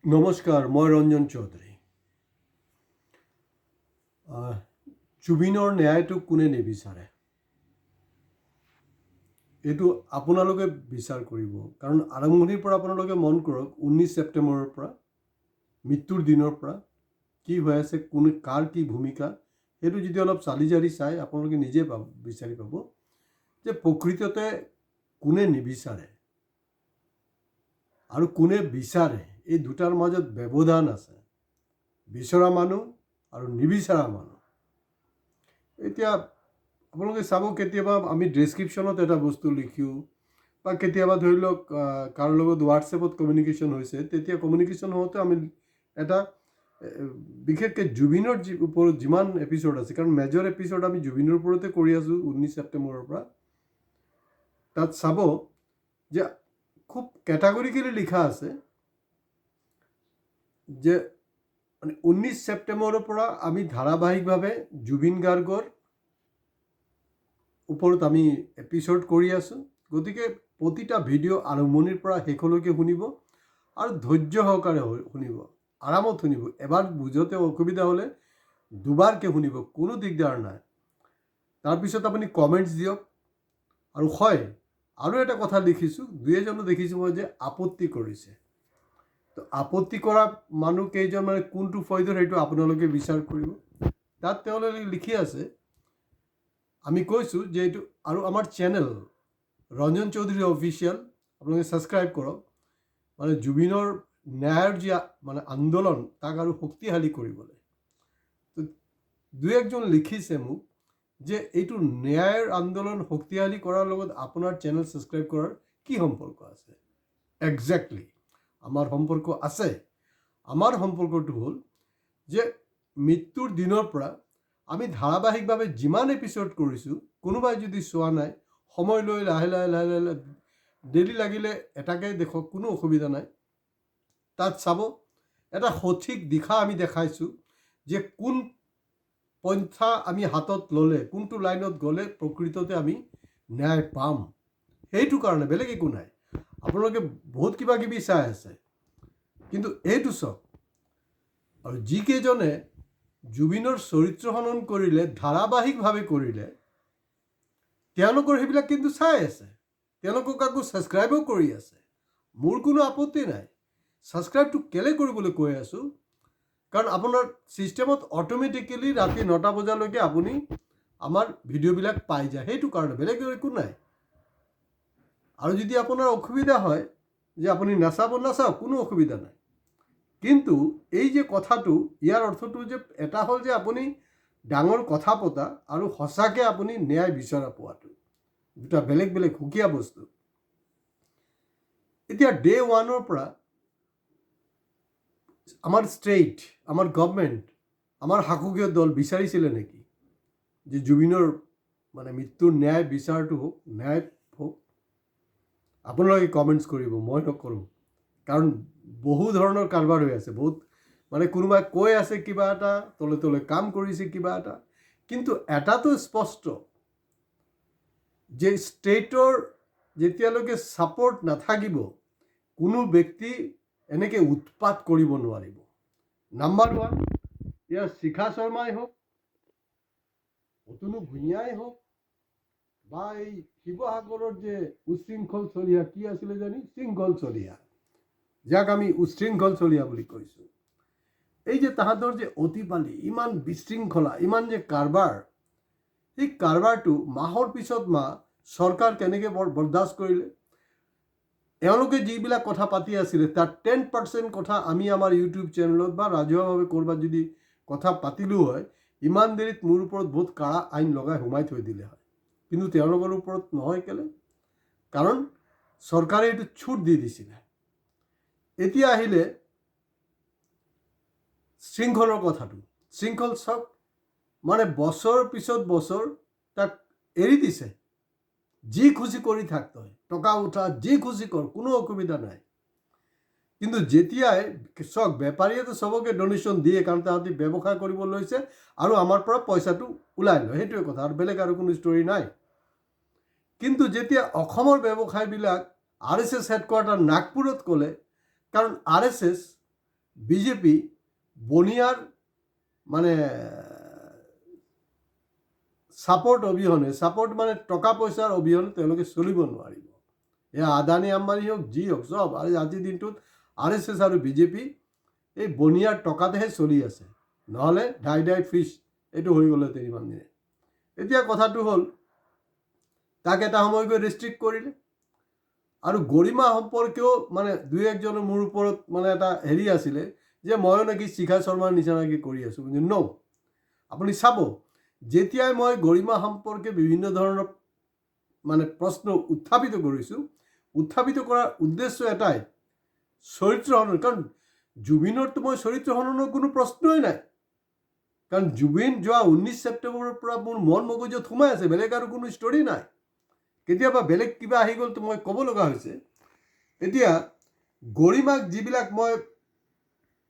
নমস্কাৰ, মই ৰঞ্জন চৌধুৰী। জুবিনৰ ন্যায়টো কোনে নিবিচাৰে? এইটো আপোনালোকে বিচাৰ কৰিব। কাৰণ আৰম্ভণিৰ পৰা আপোনালোকে মন কৰক, 19 ছেপ্টেম্বৰৰ পৰা মৃত্যুৰ দিনৰ পৰা কি হৈ আছে, কাৰ কি ভূমিকা, সেইটো যদি অলপ চালি জাৰি চাই আপোনালোকে নিজে বিচাৰি পাব যে প্ৰকৃততে কোনে নিবিচাৰে আৰু কোনে বিচাৰে। এই দুটাৰ মাজত ব্যৱধান আছে, বিচৰা মানুহ আৰু নিবিচৰা মানুহ। এতিয়া আপোনালোকে চাব, কেতিয়াবা আমি ডেছক্ৰিপশ্যনত এটা বস্তু লিখোঁ বা কেতিয়াবা ধৰি লওক কাৰো লগত হোৱাটছএপত কমিউনিকেশ্যন হৈছে, তেতিয়া কমিউনিকেশ্যন হওঁতে আমি এটা বিশেষকৈ জুবিনৰ ওপৰত যিমান এপিছ'ড আছে, কাৰণ মেজৰ এপিছ'ড আমি জুবিনৰ ওপৰতে কৰি আছোঁ 19 ছেপ্টেম্বৰৰ পৰা, তাত চাব যে খুব কেটাগৰিকেলি লিখা আছে যে 19 ছেপ্টেম্বৰৰ পৰা আমি ধাৰাবাহিকভাৱে জুবিন গাৰ্গৰ ওপৰত আমি এপিছ'ড কৰি আছোঁ। গতিকে প্ৰতিটা ভিডিঅ' আৰম্ভণিৰ পৰা শেষলৈকে শুনিব আৰু ধৈৰ্য সহকাৰে শুনিব, আৰামত শুনিব। এবাৰ বুজোতে অসুবিধা হ'লে দুবাৰকৈ শুনিব, কোনো দিগদাৰ নাই। তাৰপিছত আপুনি কমেণ্টছ দিয়ক। আৰু হয়, আৰু এটা কথা লিখিছোঁ, দুই এজনো দেখিছোঁ মই যে আপত্তি কৰিছে। তো আপত্তি কৰা মানুহ কেইজন, মানে কোনটো ফয়দৰ, সেইটো আপোনালোকে বিচাৰ কৰিব। তাত তেওঁলোকে লিখি আছে, আমি কৈছোঁ যে এইটো, আৰু আমাৰ চেনেল ৰঞ্জন চৌধুৰী অফিচিয়েল, আপোনালোকে ছাবস্ক্ৰাইব কৰক। মানে জুবিনৰ ন্যায়ৰ যি মানে আন্দোলন, তাক আৰু শক্তিশালী কৰিবলৈ। তো দুই একজন লিখিছে মোক যে এইটো ন্যায়ৰ আন্দোলন শক্তিশালী কৰাৰ লগত আপোনাৰ চেনেল ছাবস্ক্ৰাইব কৰাৰ কি সম্পৰ্ক আছে? একজেক্টলি আমাৰ সম্পৰ্ক আছে। আমাৰ সম্পৰ্কটো হ'ল যে মৃত্যুৰ দিনৰ পৰা আমি ধাৰাবাহিকভাৱে যিমান এপিছ'ড কৰিছোঁ, কোনোবাই যদি চোৱা নাই, সময় লৈ লাহে লাহে লাহে লাহে ডেইলি লাগিলে এটাকে দেখক, কোনো অসুবিধা নাই। তাত চাব, এটা সঠিক দিশা আমি দেখাইছোঁ যে কোন পন্থা আমি হাতত ল'লে, কোনটো লাইনত গ'লে প্ৰকৃততে আমি ন্যায় পাম। সেইটো কাৰণে, বেলেগ একো নাই। আপোনালোকে বহুত কিবা কিবি চাই আছে, কিন্তু এইটো চাওক। আৰু যিকেইজনে জুবিনৰ চৰিত্ৰ হনন কৰিলে, ধাৰাবাহিকভাৱে কৰিলে, তেওঁলোকৰ সেইবিলাক কিন্তু চাই আছে, তেওঁলোকক আকৌ ছাবস্ক্ৰাইবো কৰি আছে। মোৰ কোনো আপত্তি নাই। ছাবস্ক্ৰাইবটো কেলৈ কৰিবলৈ কৈ আছোঁ, কাৰণ আপোনাৰ ছিষ্টেমত অট'মেটিকেলি ৰাতি 9টা বজালৈকে আপুনি আমাৰ ভিডিঅ'বিলাক পাই যায়। সেইটো কাৰণে, বেলেগ একো নাই। আৰু যদি আপোনাৰ অসুবিধা হয় যে আপুনি নাচাব, নাচাওক, কোনো অসুবিধা নাই। কিন্তু এই যে কথাটো, ইয়াৰ অৰ্থটো যে এটা হ'ল যে আপুনি ডাঙৰ কথা পতা আৰু সঁচাকৈ আপুনি ন্যায় বিচৰা পোৱাটো দুটা বেলেগ বেলেগ সুকীয়া বস্তু। এতিয়া ডে 1ৰ পৰা আমাৰ ষ্টেট, আমাৰ গভৰ্ণমেণ্ট, আমাৰ শাসকীয় দল বিচাৰিছিলে নেকি যে জুবিনৰ মানে মৃত্যুৰ ন্যায় বিচাৰটো হওক, ন্যায় হওক? আপোনালোকে কমেণ্টছ কৰিব, মই নকৰোঁ। কাৰণ বহু ধৰণৰ কাৰবাৰ হৈ আছে, বহুত মানে কোনোবাই কৈ আছে কিবা এটা, তলে তলে কাম কৰিছে কিবা এটা। কিন্তু এটাটো স্পষ্ট যে ষ্টেটৰ যেতিয়ালৈকে ছাপৰ্ট নাথাকিব, কোনো ব্যক্তি এনেকৈ উৎপাত কৰিব নোৱাৰিব। নাম্বাৰ 1, ইয়াৰ শিখা শৰ্মাই হওক, অতনু ভূঞাই হওক, বা এই শিৱসাগৰৰ যে উশৃংখল চলিহা, কি আছিলে জানি, শৃংখল চলিহা, যাক আমি উশৃংখল চলিহা বুলি কৈছোঁ। এই যে তাহাঁতৰ যে অতিপালি, ইমান বিশৃংখলা, ইমান যে কাৰবাৰ, এই কাৰবাৰটো মাহৰ পিছত মাহ চৰকাৰ কেনেকৈ বৰদাস্ত কৰিলে? এওঁলোকে যিবিলাক কথা পাতি আছিলে, তাৰ 10% কথা আমি আমাৰ ইউটিউব চেনেলত বা ৰাজহুৱাভাৱে ক'ৰবাত যদি কথা পাতিলোঁ হয়, ইমান দেৰিত মোৰ ওপৰত বহুত কাৰা আইন লগাই সোমাই থৈ দিলে হয়। কিন্তু তেওঁলোকৰ ওপৰত নহয়। কেলৈ? কাৰণ চৰকাৰে এইটো ছুট দি দিছিলে। এতিয়া আহিলে শৃংখলৰ কথাটো। শৃংখল চাওক, মানে বছৰ পিছত বছৰ তাক এৰি দিছে। যি খুচি কৰি থাক, তই টকা উঠা, যি খুচি কৰ, কোনো অসুবিধা নাই। কিন্তু যেতিয়াই চাওক, বেপাৰীয়েতো চবকে ডনেশ্যন দিয়ে, কাৰণ তাহাঁতি ব্যৱসায় কৰিব লৈছে আৰু আমাৰ পৰা পইচাটো ওলাই লয়, সেইটোৱে কথা, আৰু বেলেগ আৰু কোনো ষ্টৰী নাই। কিন্তু যেতিয়া অসমৰ ব্যৱসায়বিলাক RSS হেডকোৱাৰ্টাৰ নাগপুৰত ক'লে, কাৰণ RSS বিজেপি বনিয়াৰ মানে ছাপোৰ্ট অবিহনে, ছাপোৰ্ট মানে টকা পইচাৰ অবিহনে তেওঁলোকে চলিব নোৱাৰিব। এয়া আদানী আম্বানী হওক, যি হওক, চব আজিৰ দিনটোত RSS আৰু বিজেপি এই বনিয়াৰ টকাতেহে চলি আছে, নহ'লে ঢাই ফিছ এইটো হৈ গ'লহেঁতেন ইমান দিনে। এতিয়া কথাটো হ'ল, তাক এটা সময় গৈ ৰেষ্ট্ৰিক্ট কৰিলে, আৰু গৰিমা সম্পৰ্কেও মানে দুই একজনৰ মোৰ ওপৰত মানে এটা হেৰি আছিলে যে ময়ো নেকি শিখা শৰ্মাৰ নিচিনাকৈ কৰি আছোঁ। ন, আপুনি চাব, যেতিয়াই মই গৰিমা সম্পৰ্কে বিভিন্ন ধৰণৰ মানে প্ৰশ্ন উত্থাপিত কৰিছোঁ, উত্থাপিত কৰাৰ উদ্দেশ্য এটাই, চৰিত্ৰ হনন। কাৰণ জুবিনৰতো মই চৰিত্ৰ হননৰ কোনো প্ৰশ্নই নাই, কাৰণ জুবিন যোৱা 19 ছেপ্টেম্বৰৰ পৰা মোৰ মন মগজুত সোমাই আছে, বেলেগ আৰু কোনো ষ্টৰী নাই। কেতিয়াবা বেলেগ কিবা আহি গ'ল তো মই ক'ব লগা হৈছে। এতিয়া গৰিমাক যিবিলাক মই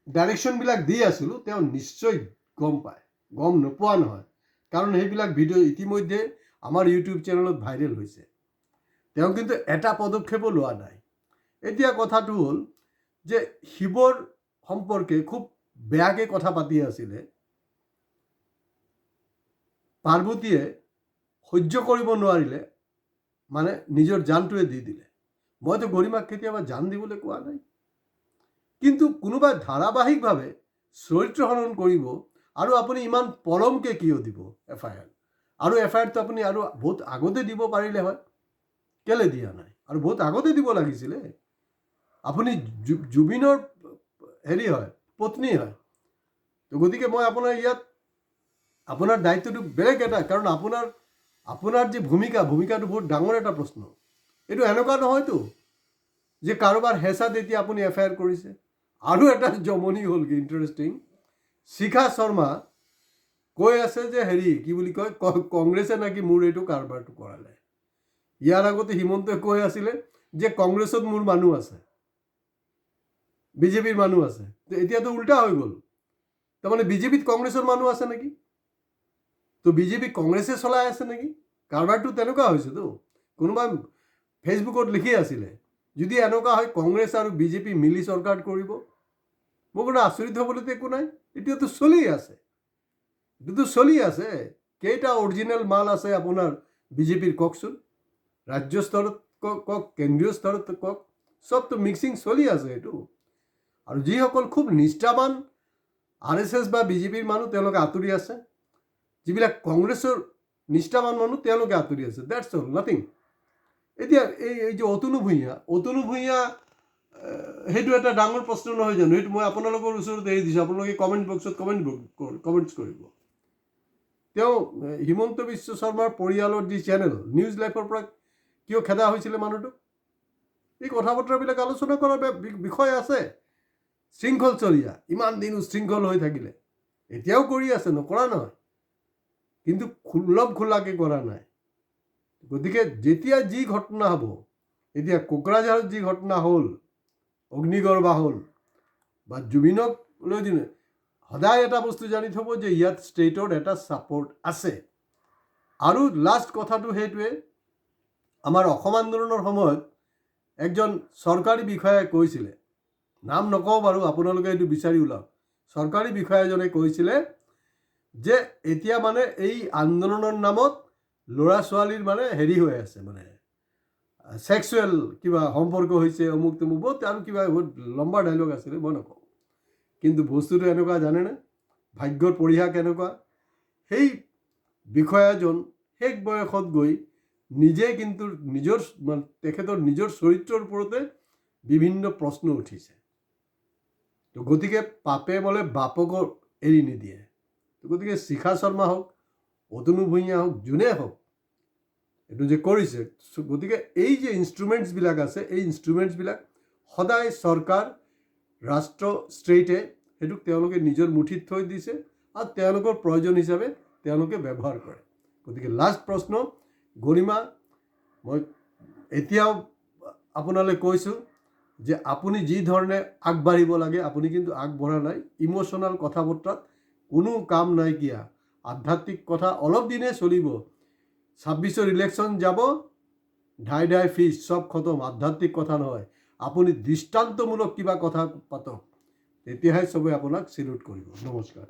ডাইৰেকশ্যনবিলাক দি আছিলোঁ, তেওঁ নিশ্চয় গম পায়, গম নোপোৱা নহয়, কাৰণ সেইবিলাক ভিডিঅ' ইতিমধ্যে আমাৰ ইউটিউব চেনেলত ভাইৰেল হৈছে। তেওঁ কিন্তু এটা পদক্ষেপো লোৱা নাই। এতিয়া কথাটো হ'ল যে শিৱৰ সম্পৰ্কে খুব বেয়াকৈ কথা পাতি আছিলে, পাৰ্বতীয়ে সহ্য কৰিব নোৱাৰিলে, মানে নিজৰ জানটোৱে দি দিলে। মইতো গৰিমাক কেতিয়াবা জান দিবলৈ কোৱা নাই, কিন্তু কোনোবাই ধাৰাবাহিকভাৱে চৰিত্ৰ হনন কৰিব, আৰু আপুনি ইমান পলমকৈ কিয় দিব FIR? আৰু FIRটো আপুনি আৰু বহুত আগতে দিব পাৰিলে হয়, কেলৈ দিয়া নাই? আৰু বহুত আগতে দিব লাগিছিলে। আপুনি জুবিনৰ হেৰি হয়, পত্নী হয়, তো গতিকে মই আপোনাৰ ইয়াত আপোনাৰ দায়িত্বটো বেলেগ এটা, কাৰণ আপোনাৰ যে ভূমিকাটো বহুত ডাঙৰ এটা প্ৰশ্ন। এইটো এনেকুৱা নহয়তো যে কাৰোবাৰ হেঁচাত এতিয়া আপুনি FIR কৰিছে। আৰু এটা জমনি হ'ল কি ইণ্টাৰেষ্টিং, শিখা শৰ্মা কৈ আছে যে হেৰি কি বুলি কয়, কংগ্ৰেছে নাকি মোৰ এইটো কাৰবাৰটো কৰালে। ইয়াৰ আগতে হিমন্তই কৈ আছিলে যে কংগ্ৰেছত মোৰ মানুহ আছে, বিজেপিৰ মানুহ আছে। এতিয়াতো উল্টা হৈ গ'ল, তাৰমানে বিজেপিত কংগ্ৰেছৰ মানুহ আছে নেকি? তো বিজেপি কংগ্ৰেছে চলাই আছে নেকি? কাৰবাৰটো তেনেকুৱা হৈছেতো। কোনোবাই ফেচবুকত লিখি আছিলে, যদি এনেকুৱা হয় কংগ্ৰেছ আৰু বিজেপি মিলি চৰকাৰ কৰিব, মোৰ কোনো আচৰিত হ'বলৈতো একো নাই। এতিয়াতো চলি আছে, এইটোতো চলি আছে। কেইটা অৰিজিনেল মাল আছে আপোনাৰ বিজেপিৰ কওকচোন? ৰাজ্য স্তৰত কওক, কেন্দ্ৰীয় স্তৰত কওক, চবতো মিক্সিং চলি আছে এইটো। আৰু যিসকল খুব নিষ্ঠাবান RSS বা বিজেপিৰ মানুহ, তেওঁলোকে আঁতৰি আছে। যিবিলাক কংগ্ৰেছৰ নিষ্ঠাবান মানুহ, তেওঁলোকে আঁতৰি আছে। That's all, nothing. এতিয়া এই যে অতনু ভূঞা সেইটো এটা ডাঙৰ প্ৰশ্ন নহয় জানো? সেইটো মই আপোনালোকৰ ওচৰত এৰি দিছোঁ, আপোনালোকে কমেণ্ট বক্সত কমেণ্টছ কৰিব। তেওঁ হিমন্ত বিশ্ব শৰ্মাৰ পৰিয়ালৰ যি চেনেল নিউজ লাইফৰ পৰা কিয় খেদা হৈছিলে মানুহটোক? এই কথা বতৰাবিলাক আলোচনা কৰাৰ বিষয় আছে। শৃংখলচৰীয়া, ইমান দিন উশৃংখল হৈ থাকিলে, এতিয়াও কৰি আছে, নকৰা নহয়, কিন্তু খোলাকৈ কৰা নাই। গতিকে যেতিয়া যি ঘটনা হ'ব, এতিয়া কোকৰাঝাৰত যি ঘটনা হ'ল, অগ্নিগড় হ'ল বা জুবিনক লৈ দিনে, সদায় এটা বস্তু জানি থ'ব যে ইয়াত ষ্টেটৰ এটা ছাপোৰ্ট আছে। আৰু লাষ্ট কথাটো সেইটোৱে, আমাৰ অসম আন্দোলনৰ সময়ত একজন চৰকাৰী বিষয়াই কৈছিলে, নাম নকওঁ বাৰু, আপোনালোকে এইটো বিচাৰি ওলাওক, চৰকাৰী বিষয়া এজনে কৈছিলে যে এতিয়া মানে এই আন্দোলনৰ নামত ল'ৰা ছোৱালীৰ মানে হেৰি হৈ আছে, মানে ছেক্সুৱেল কিবা সম্পৰ্ক হৈছে, অমুক তমুক, বহুত আৰু কিবা বহুত লম্বা ডাইলগ আছিলে, মই নকওঁ। কিন্তু বস্তুটো এনেকুৱা জানেনে, ভাগ্যৰ পৰিহা কেনেকুৱা? সেই বিষয়াজন শেষ বয়সত গৈ নিজে কিন্তু তেখেতৰ নিজৰ চৰিত্ৰৰ ওপৰতে বিভিন্ন প্ৰশ্ন উঠিছে। তো গতিকে পাপে বোলে বাপকো এৰি নিদিয়ে। তো গতিকে শিখা শৰ্মা হওক, অতনু ভূঞা হওক, যোনে হওক, এইটো যে কৰিছে, গতিকে এই যে ইনষ্ট্ৰুমেণ্টছবিলাক আছে, এই ইনষ্ট্ৰুমেণ্টছবিলাক সদায় চৰকাৰ, ৰাষ্ট্ৰ, ষ্টেটে সেইটোক তেওঁলোকে নিজৰ মুঠিত থৈ দিছে, আৰু তেওঁলোকৰ প্ৰয়োজন হিচাপে তেওঁলোকে ব্যৱহাৰ কৰে। গতিকে লাষ্ট প্ৰশ্ন, গৰিমা, মই এতিয়াও আপোনালৈ কৈছোঁ যে আপুনি যি ধৰণে আগবাঢ়িব লাগে, আপুনি কিন্তু আগবঢ়া নাই। ইম'শ্যনেল কথা বতৰাত কোনো কাম নাইকিয়া। আধ্যাত্মিক কথা অলপ দিনে চলিব, 26ৰ ইলেকশ্যন যাব, ঢাই ফিজ, চব খতম। আধ্যাত্মিক কথা নহয়, আপুনি দৃষ্টান্তমূলক কিবা কথা পাতক, তেতিয়াহে চবে আপোনাক চেলুট কৰিব। নমস্কাৰ।